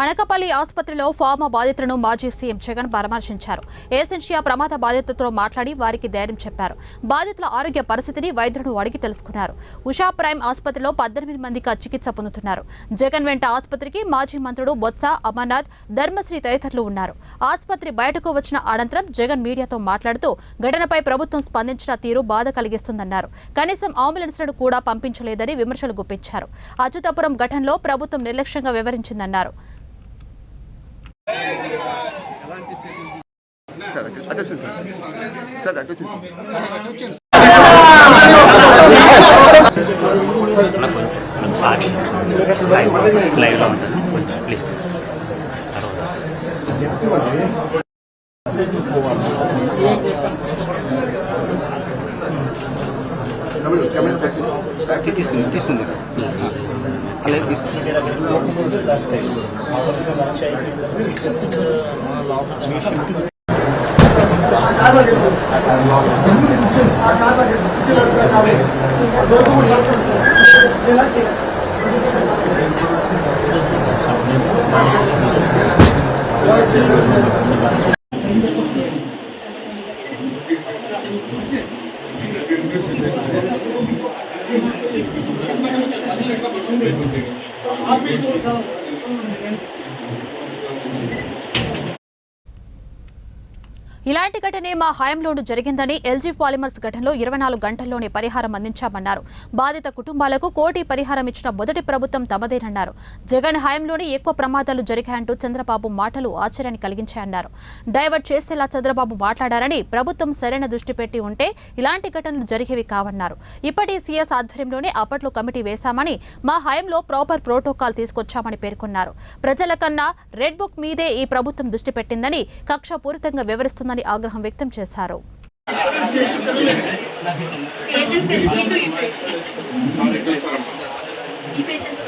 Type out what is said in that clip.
అనకపల్లి ఆసుపత్రిలో ఫార్మా బాధితులను మాజీ సీఎం జగన్ పరామర్శించారు. ఏసెన్షియా ప్రమాద బాధితులతో మాట్లాడి వారికి ధైర్యం చెప్పారు. బాధితుల ఆరోగ్య పరిస్థితిని వైద్యులను అడిగి తెలుసుకున్నారు. ఉషా ప్రైమ్ ఆసుపత్రిలో 18 మందికి చికిత్స పొందుతున్నారు. జగన్ వెంట ఆసుపత్రికి మాజీ మంత్రులు బొత్స, అమర్నాథ్, ధర్మశ్రీ తదితరులు ఉన్నారు. ఆసుపత్రి బయటకు వచ్చిన అనంతరం జగన్ మీడియాతో మాట్లాడుతూ ఘటనపై ప్రభుత్వం స్పందించిన తీరు బాధ కలిగిస్తుందన్నారు. కనీసం అంబులెన్స్లను కూడా పంపించలేదని విమర్శలు గుప్పించారు. అచ్యుతాపురం ఘటనలో ప్రభుత్వం నిర్లక్ష్యంగా వ్యవహరించిందన్నారు. సాక్షి లైవ్లో ఉంటుంది ప్లీజ్. తీసుకుంది అలాగే తీసుకుంది. ఇలాంటి ఘటనే మా హయాంలోనూ జరిగిందని, ఎల్జీ పాలిమర్స్ ఘటనలో 24 గంటల్లోనే పరిహారం అందించామన్నారు. బాధిత కుటుంబాలకు కోటి పరిహారం ఇచ్చిన మొదటి ప్రభుత్వం తమదేనన్నారు. జగన్ హయాంలోనే ఎక్కువ ప్రమాదాలు జరిగాయంటూ చంద్రబాబు మాటలు ఆశ్చర్యాన్ని కలిగించాయన్నారు. డైవర్ట్ చేసేలా చంద్రబాబు మాట్లాడారని, ప్రభుత్వం సరైన దృష్టి పెట్టి ఉంటే ఇలాంటి ఘటనలు జరిగేవి కావన్నారు. ఇప్పటి సీఎస్ ఆధ్వర్యంలోనే అప్పట్లో కమిటీ వేశామని, మా హయాంలో ప్రాపర్ ప్రోటోకాల్ తీసుకొచ్చామని పేర్కొన్నారు. ప్రజల కన్నా రెడ్ బుక్ మీదే ఈ ప్రభుత్వం దృష్టి పెట్టిందని, కక్షపూరితంగా వివరిస్తుందని ఆగ్రహం వ్యక్తం చేశారు. ఈ పేషెంట్